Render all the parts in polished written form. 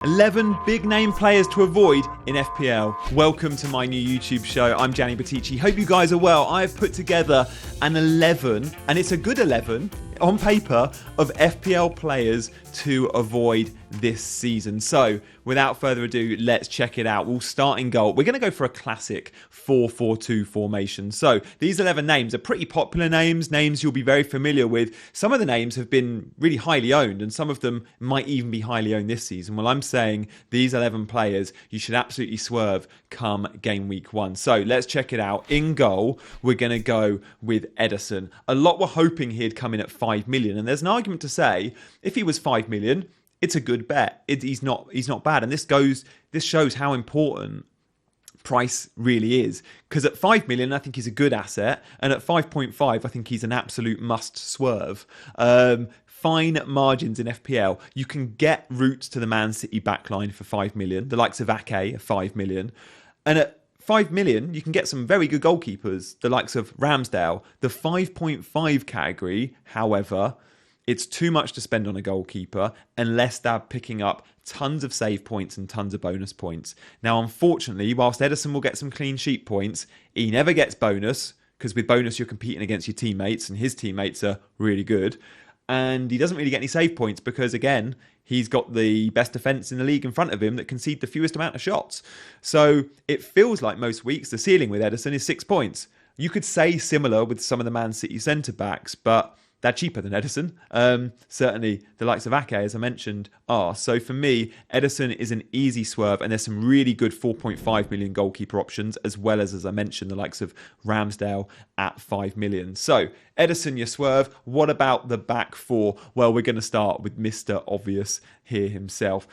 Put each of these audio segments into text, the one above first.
11 big name players to avoid in FPL. Welcome to my new YouTube show. I'm Gianni. Hope you guys are well. I've put together an 11, and it's a good 11 on paper, of FPL players to avoid this season. So without further ado, let's check it out. We'll start in goal. We're going to go for a classic 4-4-2 formation. So these 11 names are pretty popular names you'll be very familiar with. Some of the names have been really highly owned, and some of them might even be highly owned this season. Well, I'm saying these 11 players you should absolutely swerve come game week 1. So let's check it out. In goal, we're going to go with Ederson. A lot were hoping he'd come in at 5 million, and there's an argument to say if he was 5 million, it's a good bet. He's not bad, and this shows how important price really is, because at 5 million I think he's a good asset, and at 5.5 I think he's an absolute must swerve. Fine margins in FPL. You can get routes to the Man City backline for 5 million, the likes of Ake are 5 million, and at 5 million you can get some very good goalkeepers, the likes of Ramsdale. The 5.5 category, however, it's too much to spend on a goalkeeper unless they're picking up tons of save points and tons of bonus points. Now, unfortunately, whilst Ederson will get some clean sheet points, he never gets bonus, because with bonus you're competing against your teammates, and his teammates are really good. And he doesn't really get any save points because, again, he's got the best defence in the league in front of him that concede the fewest amount of shots. So it feels like most weeks the ceiling with Ederson is 6 points. You could say similar with some of the Man City centre-backs, but they're cheaper than Ederson. Certainly the likes of Ake, as I mentioned, are. So for me, Ederson is an easy swerve, and there's some really good 4.5 million goalkeeper options, as well as I mentioned, the likes of Ramsdale at 5 million. So Ederson, your swerve. What about the back four? Well, we're going to start with Mr. Obvious here himself.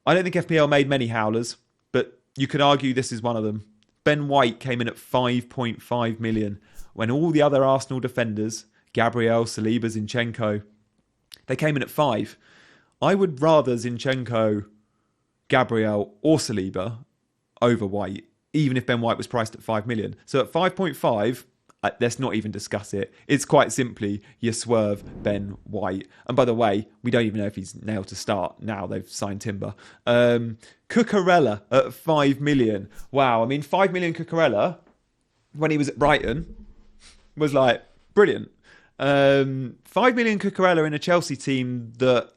I don't think FPL made many howlers, but you could argue this is one of them. Ben White came in at 5.5 million when all the other Arsenal defenders, Gabriel, Saliba, Zinchenko, they came in at 5. I would rather Zinchenko, Gabriel or Saliba over White, even if Ben White was priced at 5 million. So at 5.5, let's not even discuss it. It's quite simply you swerve Ben White. And by the way, we don't even know if he's nailed to start now. They've signed Timber. Cucurella at 5 million. Wow, I mean, 5 million Cucurella when he was at Brighton was like brilliant. 5 million Cucurella in a Chelsea team that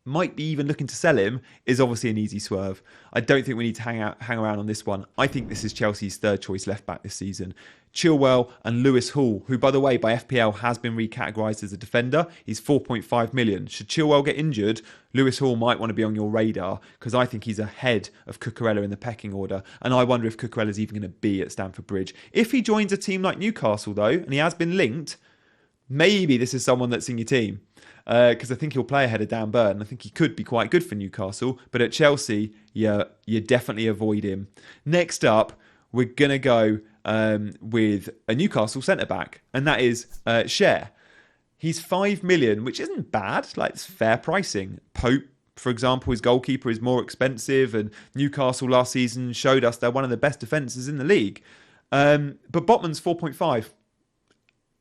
might be even looking to sell him is obviously an easy swerve. I don't think we need to hang around on this one. I think this is Chelsea's third choice left back this season. Chilwell and Lewis Hall, who by the way by FPL has been recategorised as a defender. He's 4.5 million. Should Chilwell get injured, Lewis Hall might want to be on your radar, because I think he's ahead of Cucurella in the pecking order, and I wonder if Cucurella's even going to be at Stamford Bridge. If he joins a team like Newcastle though, and he has been linked, maybe this is someone that's in your team, because I think he'll play ahead of Dan Burn. I think he could be quite good for Newcastle, but at Chelsea, you definitely avoid him. Next up, we're going to go with a Newcastle centre-back, and that is Cher. He's 5 million, which isn't bad. Like, it's fair pricing. Pope, for example, his goalkeeper is more expensive, and Newcastle last season showed us they're one of the best defences in the league. But Botman's 4.5.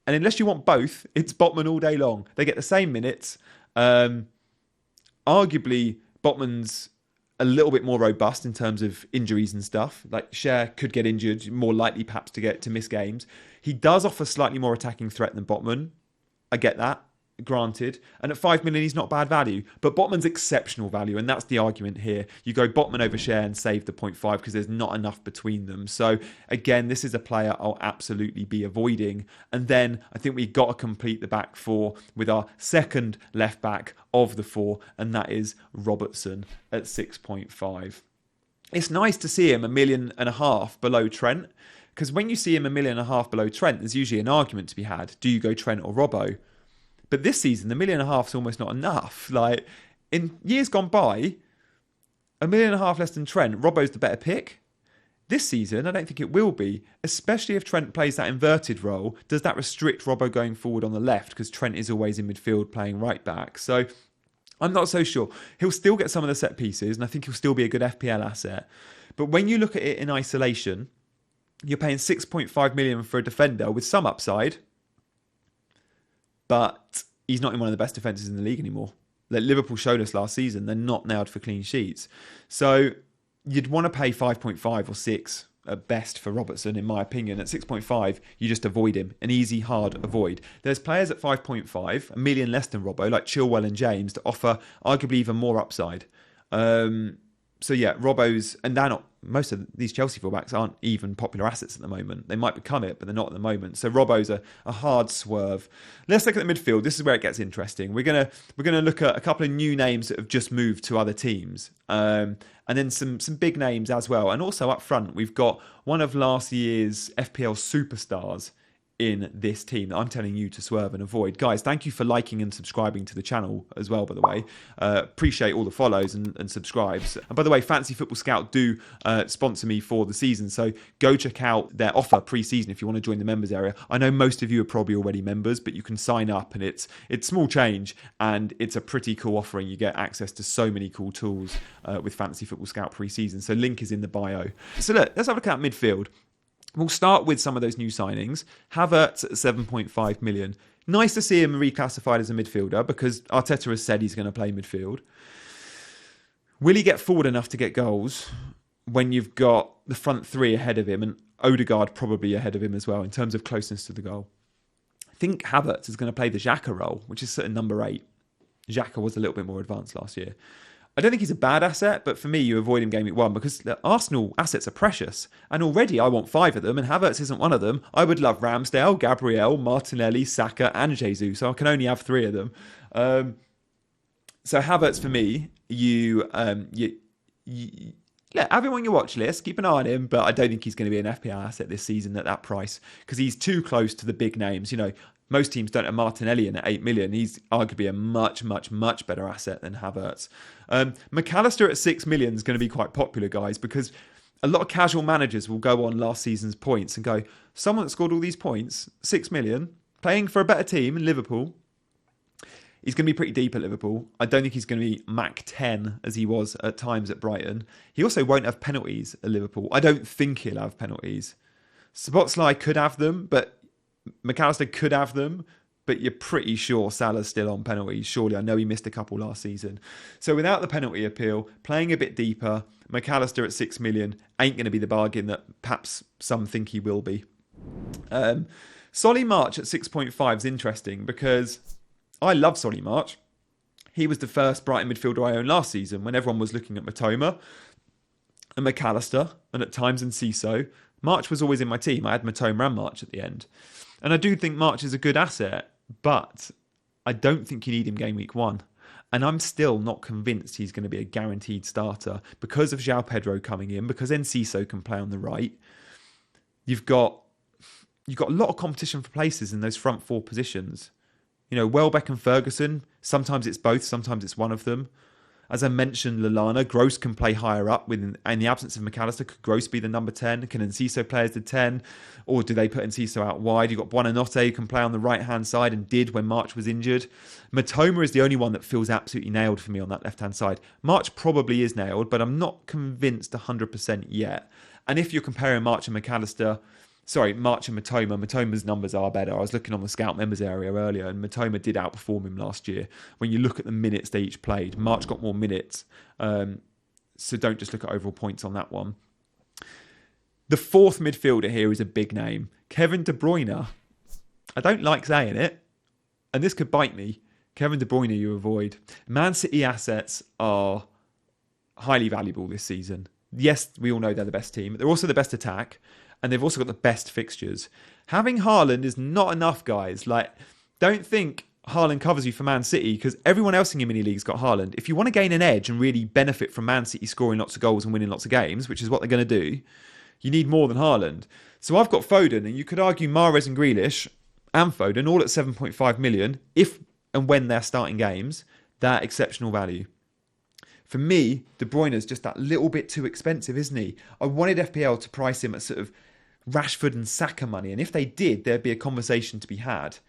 And unless you want both, it's Botman all day long. They get the same minutes. Arguably, Botman's a little bit more robust in terms of injuries and stuff. Like, Cher could get injured, more likely perhaps to miss games. He does offer slightly more attacking threat than Botman. I get that, granted. And at 5 million, he's not bad value. But Botman's exceptional value, and that's the argument here. You go Botman over Cher and save the 0.5 because there's not enough between them. So again, this is a player I'll absolutely be avoiding. And then I think we've got to complete the back four with our second left back of the four, and that is Robertson at 6.5. It's nice to see him $1.5 million below Trent, because when you see him $1.5 million below Trent, there's usually an argument to be had. Do you go Trent or Robbo? But this season, the $1.5 million is almost not enough. Like, in years gone by, $1.5 million less than Trent, Robbo's the better pick. This season, I don't think it will be, especially if Trent plays that inverted role. Does that restrict Robbo going forward on the left? Because Trent is always in midfield playing right back. So I'm not so sure. He'll still get some of the set pieces, and I think he'll still be a good FPL asset. But when you look at it in isolation, you're paying 6.5 million for a defender with some upside, but he's not in one of the best defences in the league anymore. that Liverpool showed us last season, they're not nailed for clean sheets. So you'd want to pay 5.5 or 6 at best for Robertson, in my opinion. At 6.5, you just avoid him. An easy, hard avoid. There's players at 5.5, a million less than Robbo, like Chilwell and James, that offer arguably even more upside. So yeah, Robbo's, and they're not, most of these Chelsea fullbacks aren't even popular assets at the moment. They might become it, but they're not at the moment. So Robbo's a hard swerve. Let's look at the midfield. This is where it gets interesting. We're gonna look at a couple of new names that have just moved to other teams, and then some big names as well. And also up front, we've got one of last year's FPL superstars in this team that I'm telling you to swerve and avoid. Guys, thank you for liking and subscribing to the channel as well, by the way. Appreciate all the follows and subscribes. And by the way, Fantasy Football Scout do sponsor me for the season, so go check out their offer pre-season if you want to join the members area. I know most of you are probably already members, but you can sign up, and it's small change, and it's a pretty cool offering. You get access to so many cool tools with Fantasy Football Scout pre-season, so link is in the bio. So look, let's have a look at midfield. We'll start with some of those new signings. Havertz at 7.5 million. Nice to see him reclassified as a midfielder because Arteta has said he's going to play midfield. Will he get forward enough to get goals when you've got the front three ahead of him and Odegaard probably ahead of him as well in terms of closeness to the goal? I think Havertz is going to play the Xhaka role, which is at number 8. Xhaka was a little bit more advanced last year. I don't think he's a bad asset, but for me, you avoid him game week 1 because the Arsenal assets are precious. And already I want 5 of them, and Havertz isn't one of them. I would love Ramsdale, Gabriel, Martinelli, Saka, and Jesus, so I can only have 3 of them. So Havertz, for me, you have him on your watch list, keep an eye on him, but I don't think he's going to be an FPL asset this season at that price because he's too close to the big names. You know, most teams don't have Martinelli in at 8 million. He's arguably a much, much, much better asset than Havertz. McAllister at 6 million is going to be quite popular, guys, because a lot of casual managers will go on last season's points and go, someone that scored all these points, 6 million, playing for a better team in Liverpool. He's going to be pretty deep at Liverpool. I don't think he's going to be Mac 10 as he was at times at Brighton. He also won't have penalties at Liverpool. I don't think he'll have penalties. Szoboszlai could have them, but McAllister could have them, but you're pretty sure Salah's still on penalties. Surely, I know he missed a couple last season. So without the penalty appeal, playing a bit deeper, McAllister at 6 million ain't going to be the bargain that perhaps some think he will be. Solly March at 6.5 is interesting because I love Solly March. He was the first Brighton midfielder I owned last season when everyone was looking at Matoma and McAllister and at times Enciso. March was always in my team. I had Matoma and March at the end. And I do think March is a good asset, but I don't think you need him game week 1. And I'm still not convinced he's going to be a guaranteed starter because of João Pedro coming in, because Enciso can play on the right. You've got a lot of competition for places in those front 4 positions. You know, Welbeck and Ferguson, sometimes it's both, sometimes it's one of them. As I mentioned, Lallana, Gross can play higher up. In the absence of McAllister, could Gross be the number 10? Can Enciso play as the 10? Or do they put Enciso out wide? You've got Buonanotte who can play on the right-hand side and did when March was injured. Matoma is the only one that feels absolutely nailed for me on that left-hand side. March probably is nailed, but I'm not convinced 100% yet. And if you're comparing March and Matoma, Matoma's numbers are better. I was looking on the Scout members area earlier, and Matoma did outperform him last year. When you look at the minutes they each played, March got more minutes. So don't just look at overall points on that one. The 4th midfielder here is a big name. Kevin De Bruyne. I don't like saying it, and this could bite me. Kevin De Bruyne you avoid. Man City assets are highly valuable this season. Yes, we all know they're the best team. They're also the best attack. And they've also got the best fixtures. Having Haaland is not enough, guys. Like, don't think Haaland covers you for Man City because everyone else in your mini league's got Haaland. If you want to gain an edge and really benefit from Man City scoring lots of goals and winning lots of games, which is what they're going to do, you need more than Haaland. So I've got Foden, and you could argue Mahrez and Grealish and Foden all at 7.5 million. If and when they're starting games, they're exceptional value. For me, De Bruyne is just that little bit too expensive, isn't he? I wanted FPL to price him at sort of Rashford and Saka money, and if they did, there'd be a conversation to be had.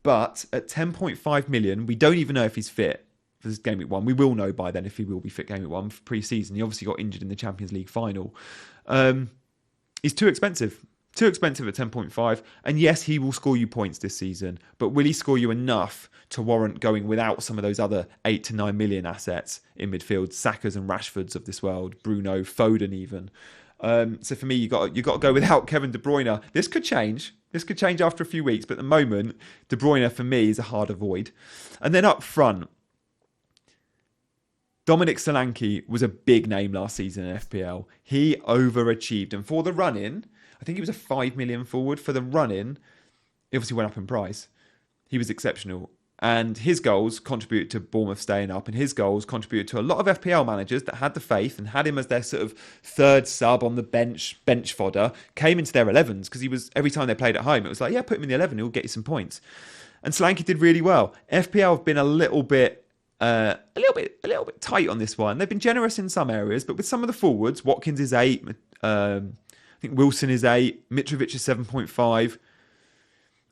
But at 10.5 million, we don't even know if he's fit for this game week 1. We will know by then if he will be fit game week 1 for pre-season. He obviously got injured in the Champions League final. He's too expensive. Too expensive at 10.5. And yes, he will score you points this season, but will he score you enough to warrant going without some of those other 8 to 9 million assets in midfield, Sakas and Rashfords of this world, Bruno, Foden even. So for me, you got to go without Kevin De Bruyne. This could change. This could change after a few weeks, but at the moment, De Bruyne for me is a hard avoid. And then up front, Dominic Solanke was a big name last season in FPL. He overachieved, and for the run-in, I think he was a 5 million forward. For the run-in, he obviously went up in price. He was exceptional. And his goals contributed to Bournemouth staying up, and his goals contributed to a lot of FPL managers that had the faith and had him as their sort of third sub on the bench fodder, came into their 11s because he was, every time they played at home, it was like, yeah, put him in the 11, he'll get you some points. And Solanke did really well. FPL have been a little bit tight on this one. They've been generous in some areas, but with some of the forwards, Watkins is 8, I think Wilson is 8, Mitrovic is 7.5.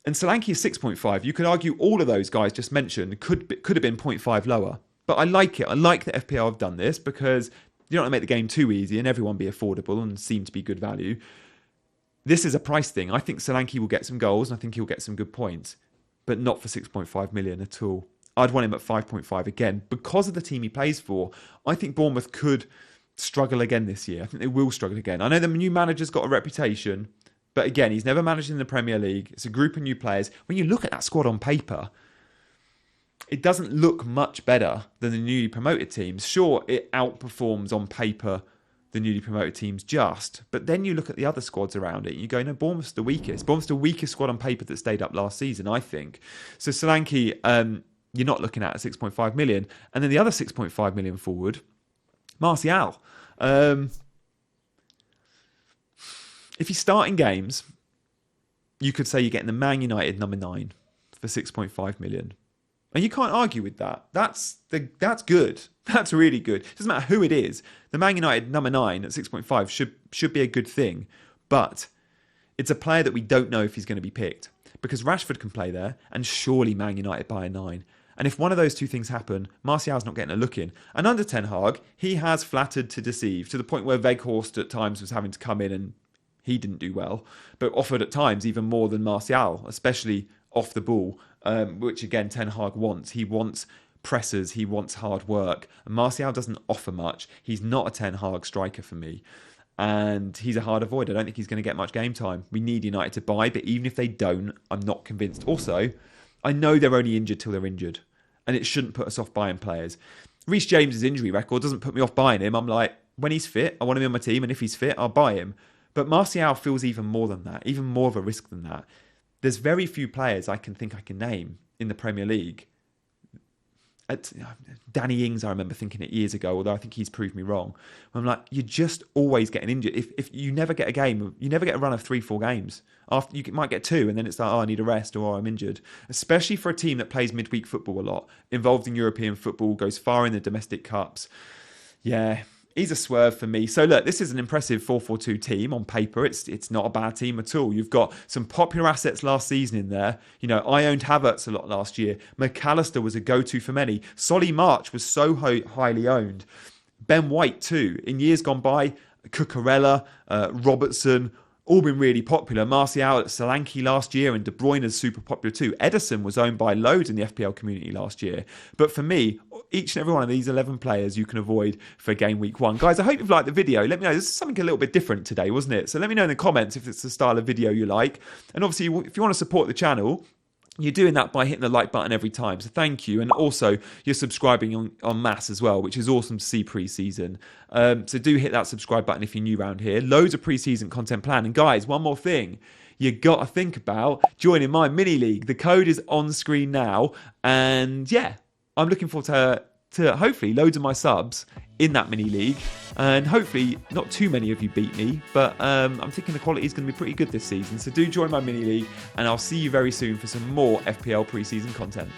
And Solanke is 6.5. You could argue all of those guys just mentioned could have been 0.5 lower. But I like it. I like that FPL have done this because you don't want to make the game too easy and everyone be affordable and seem to be good value. This is a price thing. I think Solanke will get some goals and I think he'll get some good points, but not for 6.5 million at all. I'd want him at 5.5 again. Because of the team he plays for, I think Bournemouth could struggle again this year. I think they will struggle again. I know the new manager's got a reputation, but again, he's never managed in the Premier League. It's a group of new players. When you look at that squad on paper, it doesn't look much better than the newly promoted teams. Sure, it outperforms on paper the newly promoted teams just. But then you look at the other squads around it and you go, no, Bournemouth's the weakest. Bournemouth's the weakest squad on paper that stayed up last season, I think. So Solanke, you're not looking at 6.5 million. And then the other 6.5 million forward, Martial. If you're starting games, you could say you're getting the Man United number 9 for 6.5 million. And you can't argue with that. That's good. That's really good. It doesn't matter who it is. The Man United number 9 at 6.5 should be a good thing. But it's a player that we don't know if he's going to be picked. Because Rashford can play there, and surely Man United buy a 9. And if one of those two things happen, Martial's not getting a look in. And under Ten Hag, he has flattered to deceive, to the point where Weghorst at times was having to come in and he didn't do well, but offered at times even more than Martial, especially off the ball, which again Ten Hag wants. He wants pressers, he wants hard work. And Martial doesn't offer much. He's not a Ten Hag striker for me. And he's a hard avoid. I don't think he's going to get much game time. We need United to buy, but even if they don't, I'm not convinced. Also, I know they're only injured till they're injured, and it shouldn't put us off buying players. Reece James's injury record doesn't put me off buying him. I'm like, when he's fit, I want him on my team, and if he's fit, I'll buy him. But Martial feels even more than that, even more of a risk than that. There's very few players I can name in the Premier League. Danny Ings, I remember thinking it years ago, although I think he's proved me wrong. I'm like, you're just always getting injured. If you never get a game, you never get a run of 3-4 games. After you might get 2, and then it's like, oh, I need a rest, or oh, I'm injured. Especially for a team that plays midweek football a lot, involved in European football, goes far in the domestic cups. Yeah. He's a swerve for me. So look, this is an impressive 4-4-2 team on paper. It's not a bad team at all. You've got some popular assets last season in there. You know, I owned Havertz a lot last year. McAllister was a go-to for many. Solly March was so highly owned. Ben White too. In years gone by, Cucurella, Robertson, all been really popular. Martial at Solanke last year, and De Bruyne is super popular too. Ederson was owned by loads in the FPL community last year. But for me, each and every one of these 11 players you can avoid for game week 1. Guys, I hope you've liked the video. Let me know. This is something a little bit different today, wasn't it? So let me know in the comments if it's the style of video you like. And obviously, if you want to support the channel, you're doing that by hitting the like button every time. So thank you. And also, you're subscribing en masse as well, which is awesome to see pre-season. So do hit that subscribe button if you're new around here. Loads of pre-season content planned. And guys, one more thing. You got to think about joining my mini league. The code is on screen now. And yeah, I'm looking forward to hopefully loads of my subs in that mini league, and hopefully not too many of you beat me, but I'm thinking the quality is going to be pretty good this season. So do join my mini league, and I'll see you very soon for some more FPL pre-season content.